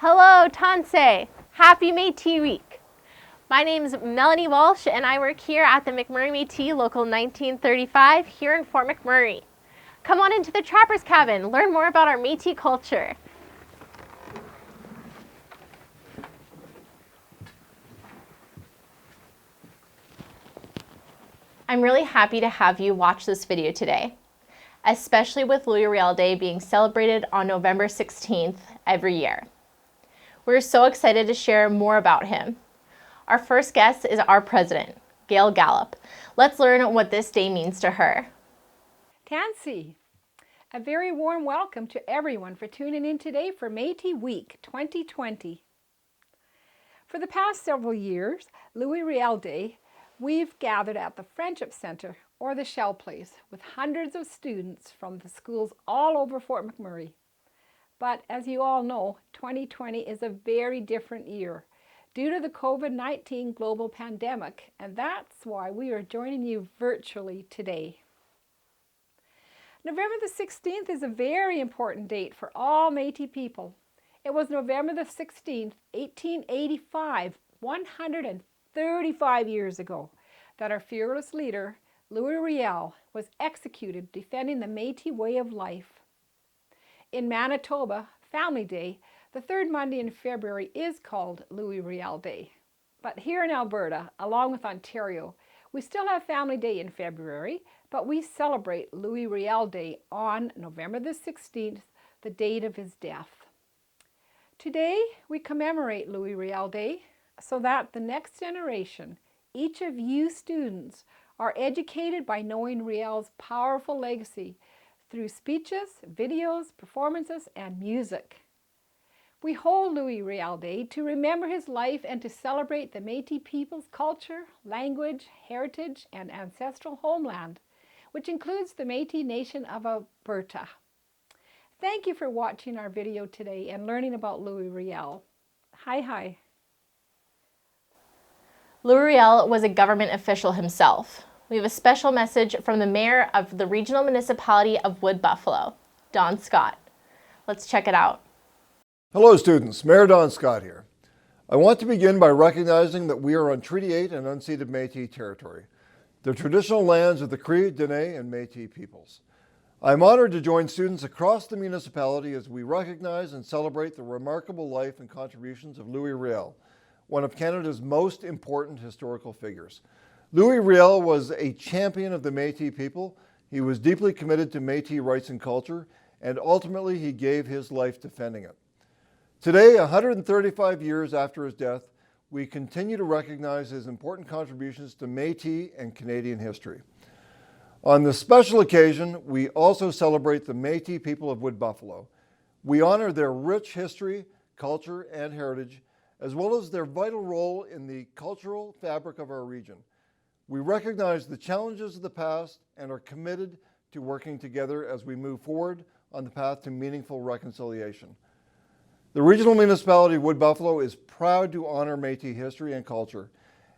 Hello, Tanse! Happy Métis Week! My name is Melanie Walsh and I work here at the McMurray Métis Local 1935 here in Fort McMurray. Come on into the Trapper's Cabin, learn more about our Métis culture. I'm really happy to have you watch this video today, especially with Louis Riel Day being celebrated on November 16th every year. We're so excited to share more about him. Our first guest is our president, Gail Gallup. Let's learn what this day means to her. Tansy, a very warm welcome to everyone for tuning in today for Métis Week 2020. For the past several years, Louis Riel Day, we've gathered at the Friendship Center, or the Shell Place, with hundreds of students from the schools all over Fort McMurray. But as you all know, 2020 is a very different year due to the COVID-19 global pandemic, and that's why we are joining you virtually today. November the 16th is a very important date for all Métis people. It was November the 16th, 1885, 135 years ago, that our fearless leader, Louis Riel, was executed defending the Métis way of life. In Manitoba, Family Day, the third Monday in February, is called Louis Riel Day. But here in Alberta, along with Ontario, we still have Family Day in February, but we celebrate Louis Riel Day on November the 16th, the date of his death. Today, we commemorate Louis Riel Day so that the next generation, each of you students, are educated by knowing Riel's powerful legacy through speeches, videos, performances, and music. We hold Louis Riel Day to remember his life and to celebrate the Métis people's culture, language, heritage, and ancestral homeland, which includes the Métis Nation of Alberta. Thank you for watching our video today and learning about Louis Riel. Hi. Louis Riel was a government official himself. We have a special message from the mayor of the regional municipality of Wood Buffalo, Don Scott. Let's check it out. Hello students, Mayor Don Scott here. I want to begin by recognizing that we are on Treaty 8 and unceded Métis territory, the traditional lands of the Cree, Dene, and Métis peoples. I'm honored to join students across the municipality as we recognize and celebrate the remarkable life and contributions of Louis Riel, one of Canada's most important historical figures. Louis Riel was a champion of the Métis people. He was deeply committed to Métis rights and culture, and ultimately he gave his life defending it. Today, 135 years after his death, we continue to recognize his important contributions to Métis and Canadian history. On this special occasion, we also celebrate the Métis people of Wood Buffalo. We honor their rich history, culture, and heritage, as well as their vital role in the cultural fabric of our region. We recognize the challenges of the past and are committed to working together as we move forward on the path to meaningful reconciliation. The regional municipality of Wood Buffalo is proud to honor Métis history and culture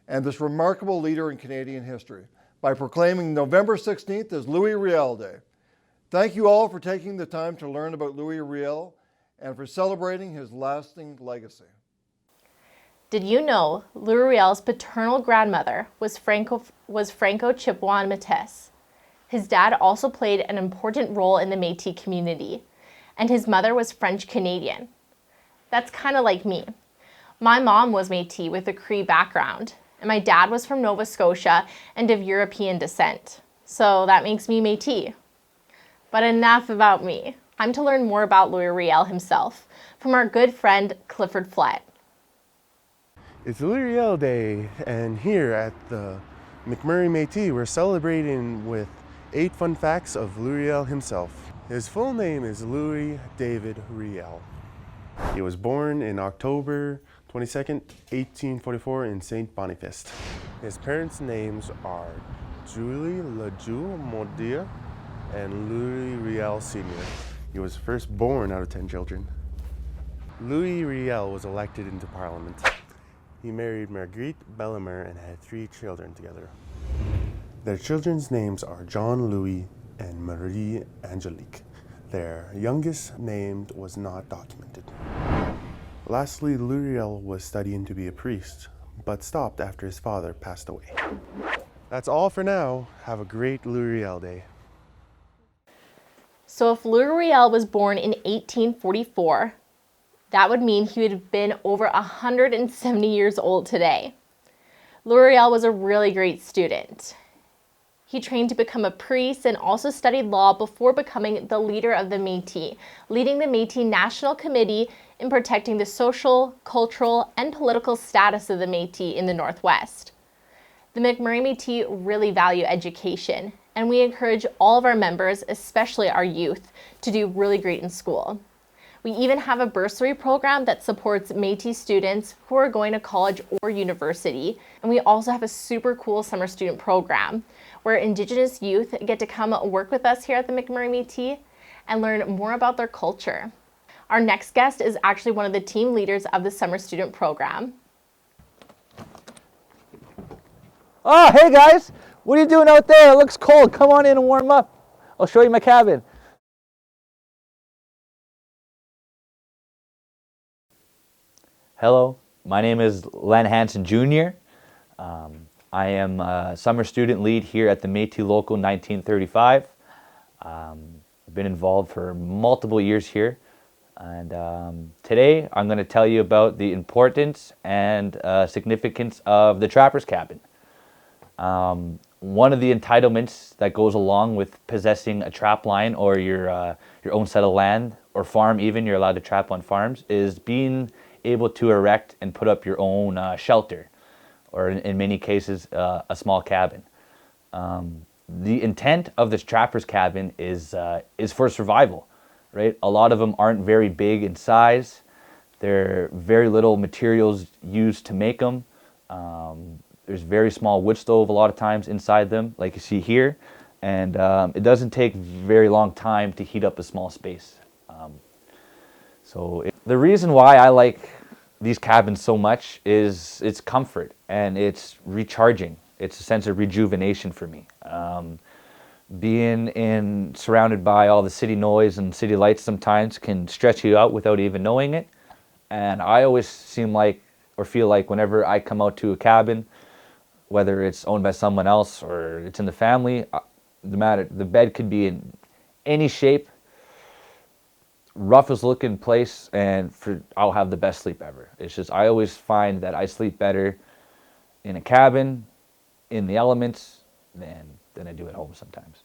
and this remarkable leader in Canadian history by proclaiming November 16th as Louis Riel Day. Thank you all for taking the time to learn about Louis Riel and for celebrating his lasting legacy. Did you know Louis Riel's paternal grandmother was Franco Chippewa Métis? His dad also played an important role in the Métis community, and his mother was French-Canadian. That's kind of like me. My mom was Métis with a Cree background, and my dad was from Nova Scotia and of European descent. So that makes me Métis. But enough about me. Time to learn more about Louis Riel himself from our good friend Clifford Flett. It's Louis Riel Day, and here at the McMurray Métis, we're celebrating with 8 fun facts of Louis Riel himself. His full name is Louis David Riel. He was born in October 22nd, 1844 in St. Boniface. His parents' names are Julie Lejeune Modia and Louis Riel Sr. He was first born out of 10 children. Louis Riel was elected into Parliament. He married Marguerite Bellemare and had 3 children together. Their children's names are John Louis and Marie Angelique. Their youngest name was not documented. Lastly, Louis Riel was studying to be a priest, but stopped after his father passed away. That's all for now. Have a great Louis Riel Day. So if Louis Riel was born in 1844, that would mean he would have been over 170 years old today. Louis Riel was a really great student. He trained to become a priest and also studied law before becoming the leader of the Métis, leading the Métis National Committee in protecting the social, cultural, and political status of the Métis in the Northwest. The McMurray Métis really value education, and we encourage all of our members, especially our youth, to do really great in school. We even have a bursary program that supports Métis students who are going to college or university, and we also have a super cool summer student program where Indigenous youth get to come work with us here at the McMurray Métis and learn more about their culture. Our next guest is actually one of the team leaders of the summer student program. Oh, hey guys, what are you doing out there? It looks cold. Come on in and warm up. I'll show you my cabin. Hello, my name is Len Hansen Jr. I am a summer student lead here at the Métis Local 1935. I've been involved for multiple years here, and today I'm going to tell you about the importance and significance of the trapper's cabin. One of the entitlements that goes along with possessing a trap line or your own set of land or farm, even you're allowed to trap on farms, is being able to erect and put up your own shelter, or in many cases a small cabin. The intent of this trapper's cabin is for survival, right? A lot of them aren't very big in size. There are very little materials used to make them. There's very small wood stove a lot of times inside them, like you see here, and it doesn't take very long time to heat up a small space. The reason why I like these cabins so much is its comfort and it's recharging. It's a sense of rejuvenation for me. Being surrounded by all the city noise and city lights sometimes can stretch you out without even knowing it. And I always feel like whenever I come out to a cabin, whether it's owned by someone else or it's in the family, the bed could be in any shape, roughest looking place, and I'll have the best sleep ever. It's just, I always find that I sleep better in a cabin, in the elements, than I do at home sometimes.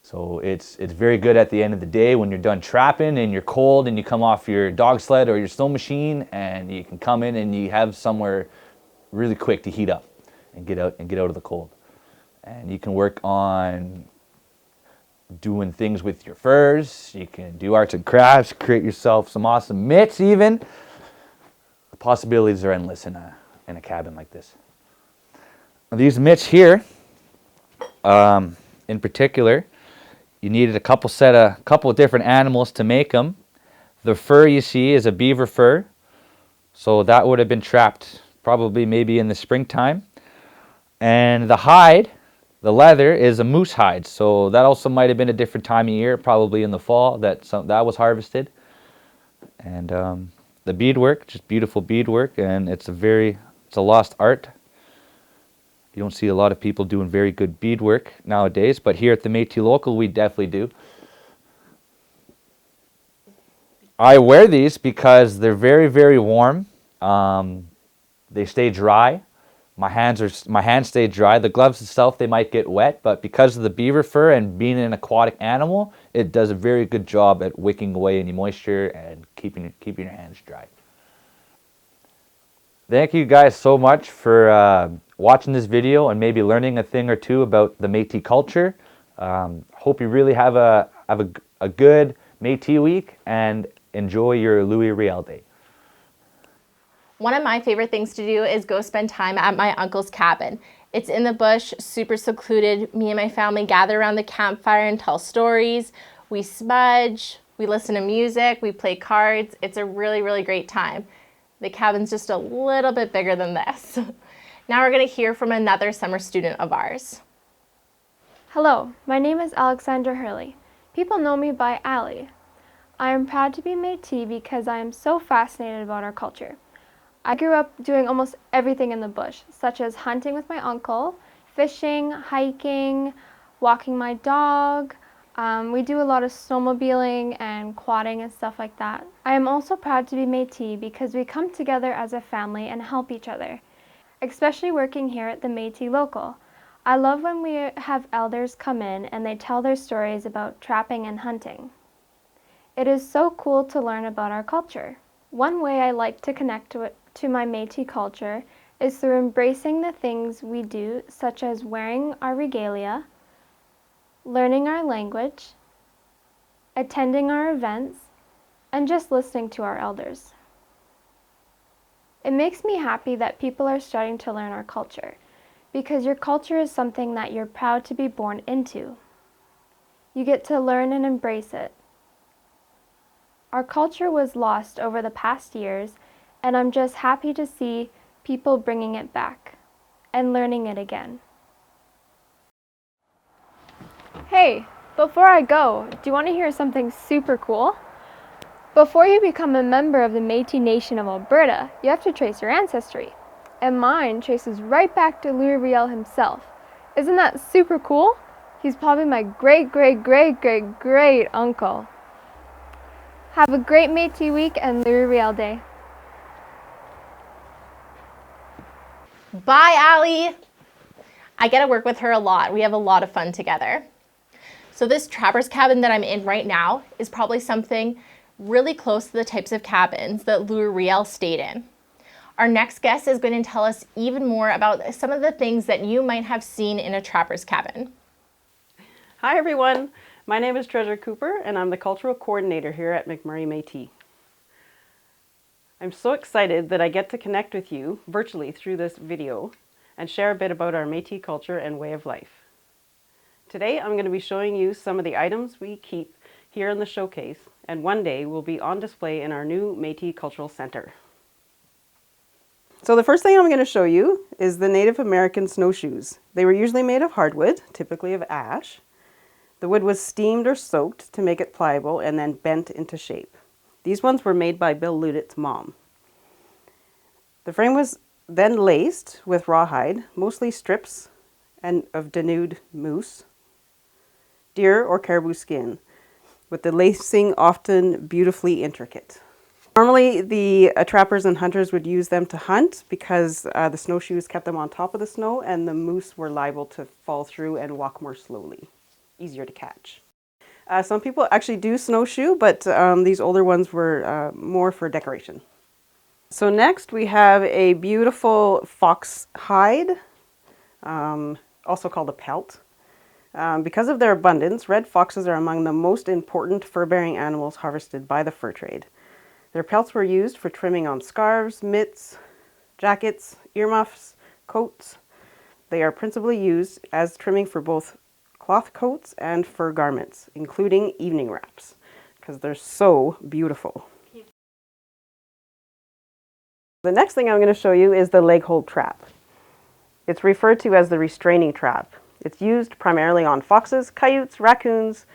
So it's very good at the end of the day when you're done trapping and you're cold and you come off your dog sled or your snow machine and you can come in and you have somewhere really quick to heat up and get out of the cold. And you can work on doing things with your furs. You can do arts and crafts, create yourself some awesome mitts even. The possibilities are endless in a cabin like this. Now, these mitts here, in particular, you needed a couple of different animals to make them. The fur you see is a beaver fur, so that would have been trapped probably maybe in the springtime. And the hide, the leather, is a moose hide, so that also might have been a different time of year, probably in the fall that was harvested. And the beadwork, just beautiful beadwork, and it's a lost art. You don't see a lot of people doing very good beadwork nowadays, but here at the Métis Local, we definitely do. I wear these because they're very, very warm. They stay dry. My hands stay dry. The gloves itself, they might get wet, but because of the beaver fur and being an aquatic animal, it does a very good job at wicking away any moisture and keeping your hands dry. Thank you guys so much for watching this video and maybe learning a thing or two about the Métis culture. Hope you really have a good Métis week and enjoy your Louis Riel Day. One of my favorite things to do is go spend time at my uncle's cabin. It's in the bush, super secluded. Me and my family gather around the campfire and tell stories. We smudge, we listen to music, we play cards. It's a really, really great time. The cabin's just a little bit bigger than this. Now we're going to hear from another summer student of ours. Hello, my name is Alexandra Hurley. People know me by Ali. I am proud to be Métis because I am so fascinated about our culture. I grew up doing almost everything in the bush, such as hunting with my uncle, fishing, hiking, walking my dog. We do a lot of snowmobiling and quadding and stuff like that. I am also proud to be Métis because we come together as a family and help each other, especially working here at the Métis local. I love when we have elders come in and they tell their stories about trapping and hunting. It is so cool to learn about our culture. One way I like to connect to my Métis culture is through embracing the things we do, such as wearing our regalia, learning our language, attending our events, and just listening to our elders. It makes me happy that people are starting to learn our culture, because your culture is something that you're proud to be born into. You get to learn and embrace it. Our culture was lost over the past years, and I'm just happy to see people bringing it back and learning it again. Hey, before I go, do you want to hear something super cool? Before you become a member of the Métis Nation of Alberta, you have to trace your ancestry. And mine traces right back to Louis Riel himself. Isn't that super cool? He's probably my great uncle. Have a great Métis week and Louis Riel Day. Bye, Ali. I get to work with her a lot. We have a lot of fun together. So this trapper's cabin that I'm in right now is probably something really close to the types of cabins that Louis Riel stayed in. Our next guest is going to tell us even more about some of the things that you might have seen in a trapper's cabin. Hi everyone, my name is Treasure Cooper and I'm the Cultural Coordinator here at McMurray Métis. I'm so excited that I get to connect with you virtually through this video and share a bit about our Métis culture and way of life. Today I'm going to be showing you some of the items we keep here in the showcase and one day will be on display in our new Métis Cultural Center. So the first thing I'm going to show you is the Native American snowshoes. They were usually made of hardwood, typically of ash. The wood was steamed or soaked to make it pliable and then bent into shape. These ones were made by Bill Ludit's mom. The frame was then laced with rawhide, mostly strips of denuded moose, deer or caribou skin, with the lacing often beautifully intricate. Normally the trappers and hunters would use them to hunt because the snowshoes kept them on top of the snow and the moose were liable to fall through and walk more slowly. Easier to catch. Some people actually do snowshoe, but these older ones were more for decoration. So next we have a beautiful fox hide, also called a pelt. Because of their abundance, red foxes are among the most important fur-bearing animals harvested by the fur trade. Their pelts were used for trimming on scarves, mitts, jackets, earmuffs, coats. They are principally used as trimming for both cloth coats and fur garments, including evening wraps, because they're so beautiful. The next thing I'm going to show you is the leg hold trap. It's referred to as the restraining trap. It's used primarily on foxes, coyotes, raccoons,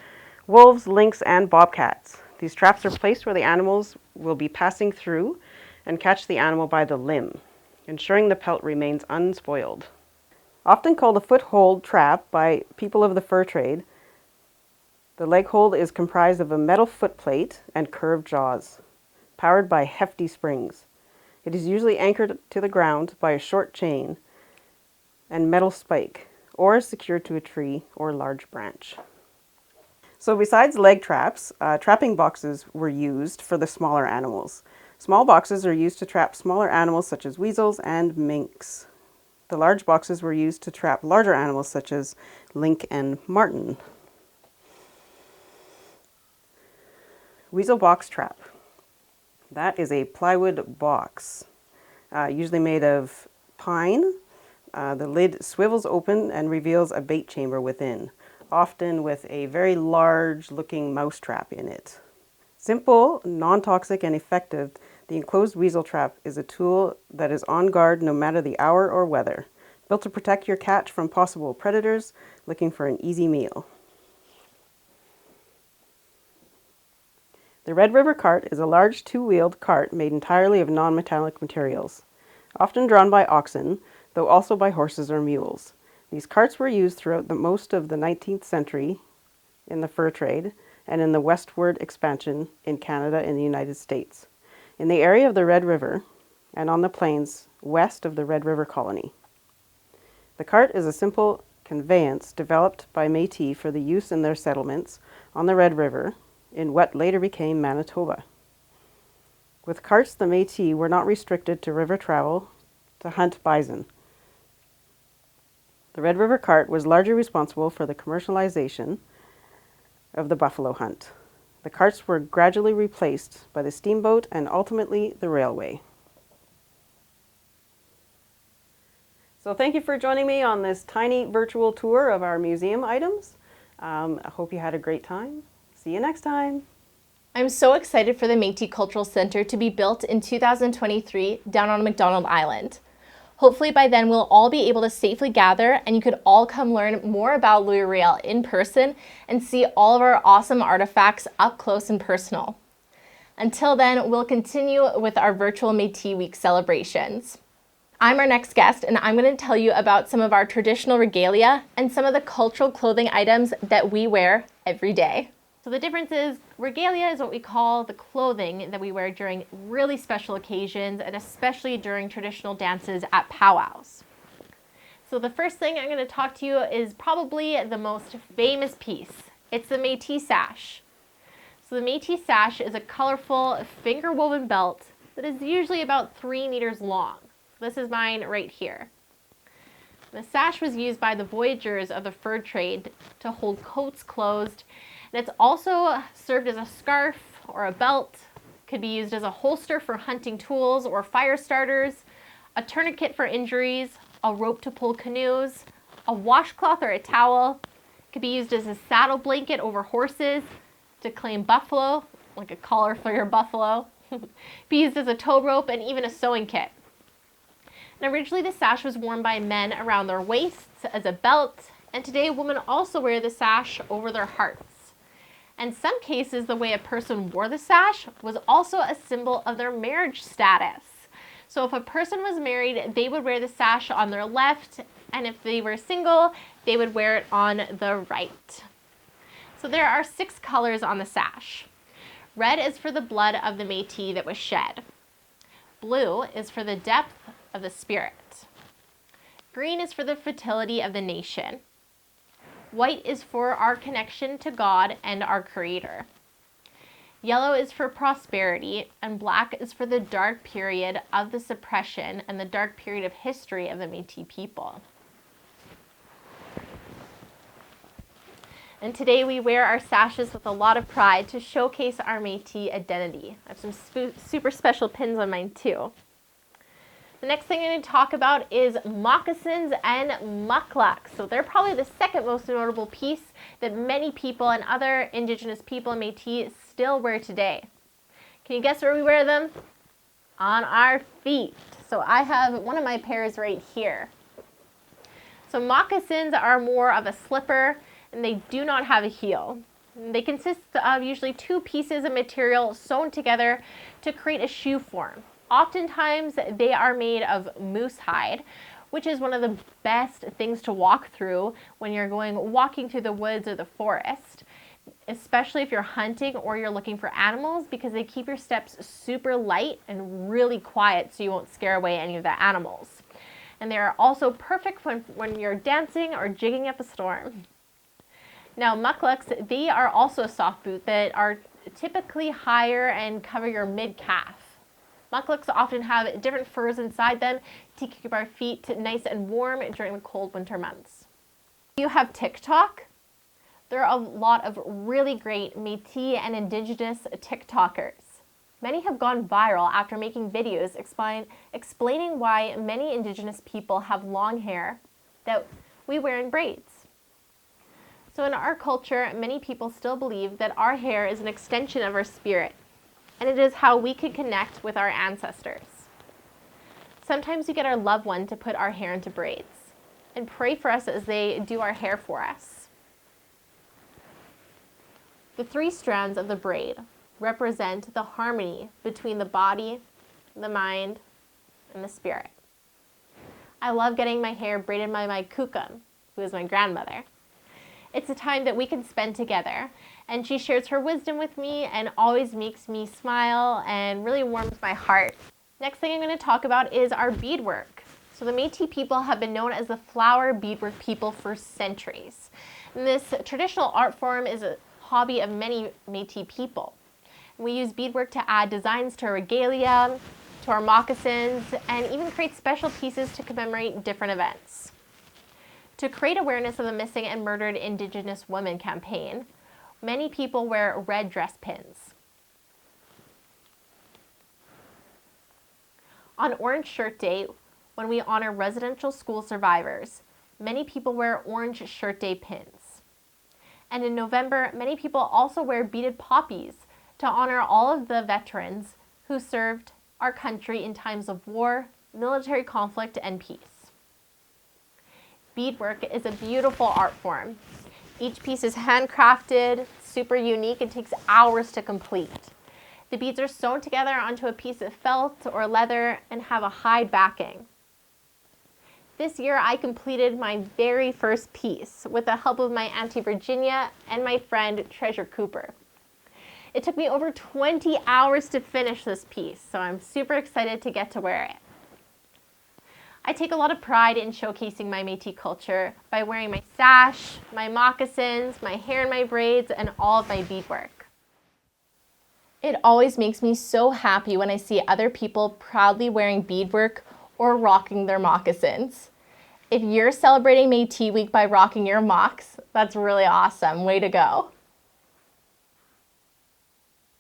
wolves, lynx, and bobcats. These traps are placed where the animals will be passing through and catch the animal by the limb, ensuring the pelt remains unspoiled. Often called a foothold trap by people of the fur trade, the leg hold is comprised of a metal footplate and curved jaws, powered by hefty springs. It is usually anchored to the ground by a short chain and metal spike, or secured to a tree or large branch. So besides leg traps, trapping boxes were used for the smaller animals. Small boxes are used to trap smaller animals such as weasels and minks. The large boxes were used to trap larger animals such as mink and marten. Weasel box trap. That is a plywood box, usually made of pine. The lid swivels open and reveals a bait chamber within, often with a very large looking mouse trap in it. Simple, non-toxic, and effective, the enclosed weasel trap is a tool that is on guard no matter the hour or weather, built to protect your catch from possible predators looking for an easy meal. The Red River cart is a large two-wheeled cart made entirely of non-metallic materials, often drawn by oxen, though also by horses or mules. These carts were used throughout most of the 19th century in the fur trade and in the westward expansion in Canada and the United States, in the area of the Red River and on the plains west of the Red River colony. The cart is a simple conveyance developed by Métis for the use in their settlements on the Red River in what later became Manitoba. With carts, the Métis were not restricted to river travel to hunt bison. The Red River cart was largely responsible for the commercialization of the buffalo hunt. The carts were gradually replaced by the steamboat and ultimately the railway. So thank you for joining me on this tiny virtual tour of our museum items. I hope you had a great time. See you next time. I'm so excited for the Métis Cultural Centre to be built in 2023 down on McDonald Island. Hopefully by then we'll all be able to safely gather and you could all come learn more about Louis Riel in person and see all of our awesome artifacts up close and personal. Until then, we'll continue with our virtual Métis Week celebrations. I'm our next guest and I'm going to tell you about some of our traditional regalia and some of the cultural clothing items that we wear every day. So the difference is regalia is what we call the clothing that we wear during really special occasions and especially during traditional dances at powwows. So the first thing I'm going to talk to you is probably the most famous piece. It's the Métis sash. So the Métis sash is a colorful finger woven belt that is usually about 3 meters long. This is mine right here. The sash was used by the voyageurs of the fur trade to hold coats closed, and it's also served as a scarf or a belt. It could be used as a holster for hunting tools or fire starters, a tourniquet for injuries, a rope to pull canoes, a washcloth or a towel. It could be used as a saddle blanket over horses, to claim buffalo, like a collar for your buffalo. Be used as a tow rope and even a sewing kit. And originally the sash was worn by men around their waists as a belt, and today women also wear the sash over their hearts. In some cases, the way a person wore the sash was also a symbol of their marriage status. So if a person was married, they would wear the sash on their left, and if they were single, they would wear it on the right. So there are 6 colors on the sash. Red is for the blood of the Métis that was shed. Blue is for the depth of the spirit. Green is for the fertility of the nation. White is for our connection to God and our Creator. Yellow is for prosperity, and black is for the dark period of the suppression and the dark period of history of the Métis people. And today we wear our sashes with a lot of pride to showcase our Métis identity. I have some super special pins on mine too. The next thing I'm going to talk about is moccasins and mucklucks. So they're probably the second most notable piece that many people and other Indigenous people in Métis still wear today. Can you guess where we wear them? On our feet. So I have one of my pairs right here. So moccasins are more of a slipper and they do not have a heel. They consist of usually 2 pieces of material sewn together to create a shoe form. Oftentimes they are made of moose hide, which is one of the best things to walk through when you're walking through the woods or the forest, especially if you're hunting or you're looking for animals, because they keep your steps super light and really quiet so you won't scare away any of the animals. And they are also perfect when you're dancing or jigging up a storm. Now mucklucks, they are also a soft boot that are typically higher and cover your mid-calf. Mucklucks often have different furs inside them to keep our feet nice and warm during the cold winter months. You have TikTok. There are a lot of really great Métis and Indigenous TikTokers. Many have gone viral after making videos explaining why many Indigenous people have long hair that we wear in braids. So in our culture, many people still believe that our hair is an extension of our spirit, and it is how we can connect with our ancestors. Sometimes we get our loved one to put our hair into braids and pray for us as they do our hair for us. The 3 strands of the braid, represent the harmony between the body, the mind, and the spirit. I love getting my hair braided by my kukum, who is my grandmother. It's a time that we can spend together, and she shares her wisdom with me and always makes me smile and really warms my heart. Next thing I'm going to talk about is our beadwork. So the Métis people have been known as the flower beadwork people for centuries. And this traditional art form is a hobby of many Métis people. We use beadwork to add designs to our regalia, to our moccasins, and even create special pieces to commemorate different events. To create awareness of the missing and murdered Indigenous women campaign, many people wear red dress pins. On Orange Shirt Day, when we honor residential school survivors, many people wear Orange Shirt Day pins. And in November, many people also wear beaded poppies to honor all of the veterans who served our country in times of war, military conflict, and peace. Beadwork is a beautiful art form. Each piece is handcrafted, super unique, and takes hours to complete. The beads are sewn together onto a piece of felt or leather and have a hide backing. This year I completed my very first piece with the help of my Auntie Virginia and my friend Treasure Cooper. It took me over 20 hours to finish this piece, so I'm super excited to get to wear it. I take a lot of pride in showcasing my Métis culture by wearing my sash, my moccasins, my hair in my braids, and all of my beadwork. It always makes me so happy when I see other people proudly wearing beadwork or rocking their moccasins. If you're celebrating Métis Week by rocking your mocks, that's really awesome. Way to go.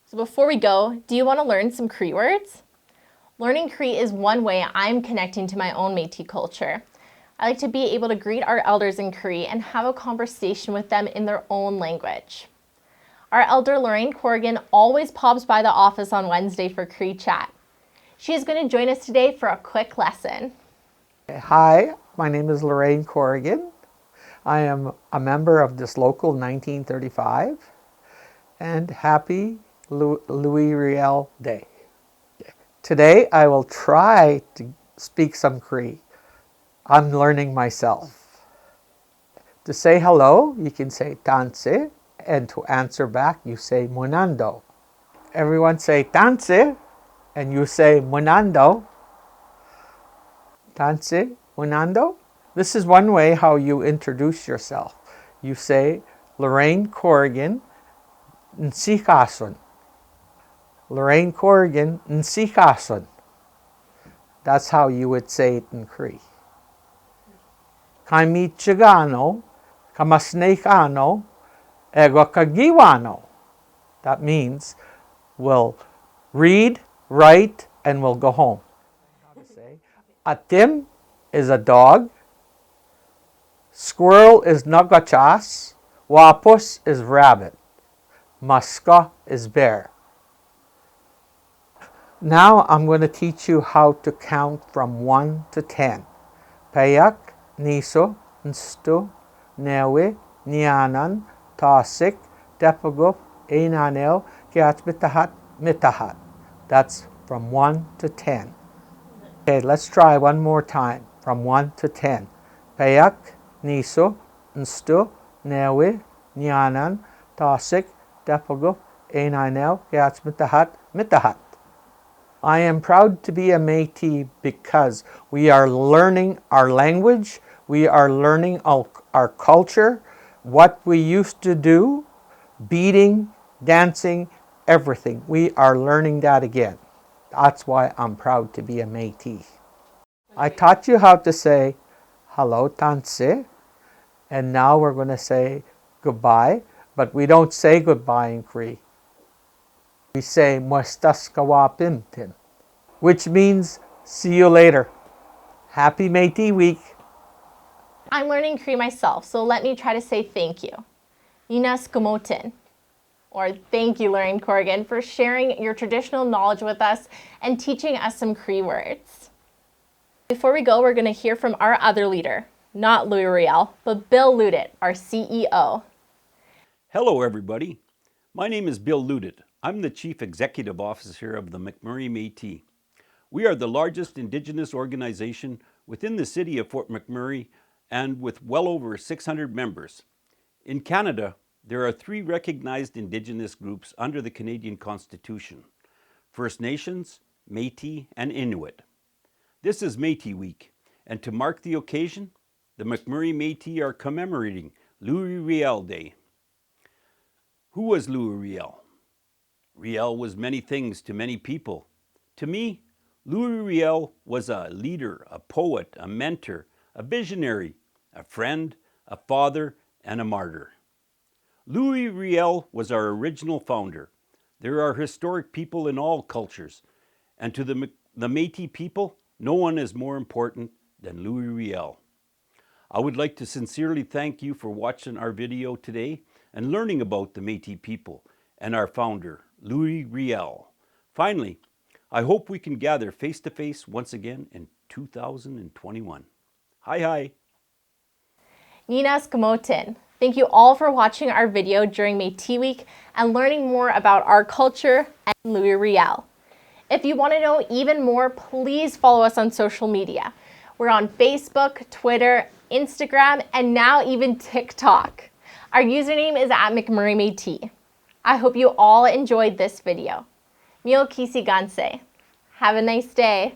So before we go, do you want to learn some Cree words? Learning Cree is one way I'm connecting to my own Métis culture. I like to be able to greet our elders in Cree and have a conversation with them in their own language. Our elder Lorraine Corrigan always pops by the office on Wednesday for Cree chat. She is going to join us today for a quick lesson. Hi, my name is Lorraine Corrigan. I am a member of this local 1935, and happy Louis Riel Day. Today I will try to speak some Cree. I'm learning myself. To say hello, you can say tanse, and to answer back, you say munando. Everyone say tanse, and you say munando. Tanse, munando. This is one way how you introduce yourself. You say Lorraine Corrigan Nsikasun. Lorraine Corrigan Nsikasun. That's how you would say it in Cree. Kaimi Chigano, Kamasneikano, Ego Kagiwano. That means we'll read, write, and we'll go home. How to say Atim is a dog. Squirrel is nagachas. Wapus is rabbit. Muska is bear. Now I'm going to teach you how to count from 1 to 10. Payak, Niso, Nstu, Newe, Nianan, Tasik, Depagup, Einanel, Kiat Mitahat, Mitahat. That's from 1 to 10. Okay, let's try one more time from 1 to 10. Payak, Niso, Nstu, Newe, Nianan, Tasik, Depagup, Einanel, Kiat Mitahat, Mitahat. I am proud to be a Métis because we are learning our language, we are learning our culture, what we used to do, beading, dancing, everything. We are learning that again. That's why I'm proud to be a Métis. I taught you how to say hello, tanse, and now we're going to say goodbye, but we don't say goodbye in Cree. We say Muestas Kawapimtin, which means see you later. Happy Métis Week. I'm learning Cree myself, so let me try to say thank you. Yinas Kumotin. Or thank you, Lorraine Corrigan, for sharing your traditional knowledge with us and teaching us some Cree words. Before we go, we're going to hear from our other leader, not Louis Riel, but Bill Ludit, our CEO. Hello, everybody. My name is Bill Ludit. I'm the Chief Executive Officer of the McMurray Métis. We are the largest Indigenous organization within the city of Fort McMurray and with well over 600 members. In Canada, there are 3 recognized Indigenous groups under the Canadian Constitution: First Nations, Métis, and Inuit. This is Métis Week, and to mark the occasion, the McMurray Métis are commemorating Louis Riel Day. Who was Louis Riel? Riel was many things to many people. To me, Louis Riel was a leader, a poet, a mentor, a visionary, a friend, a father, and a martyr. Louis Riel was our original founder. There are historic people in all cultures, and to the Métis people, no one is more important than Louis Riel. I would like to sincerely thank you for watching our video today and learning about the Métis people and our founder, Louis Riel. Finally, I hope we can gather face to face once again in 2021. Hi, hi. Ninas Gamotin. Thank you all for watching our video during Métis Week and learning more about our culture and Louis Riel. If you want to know even more, please follow us on social media. We're on Facebook, Twitter, Instagram, and now even TikTok. Our username is @McMurray I hope you all enjoyed this video. Mio kisi ganse. Have a nice day.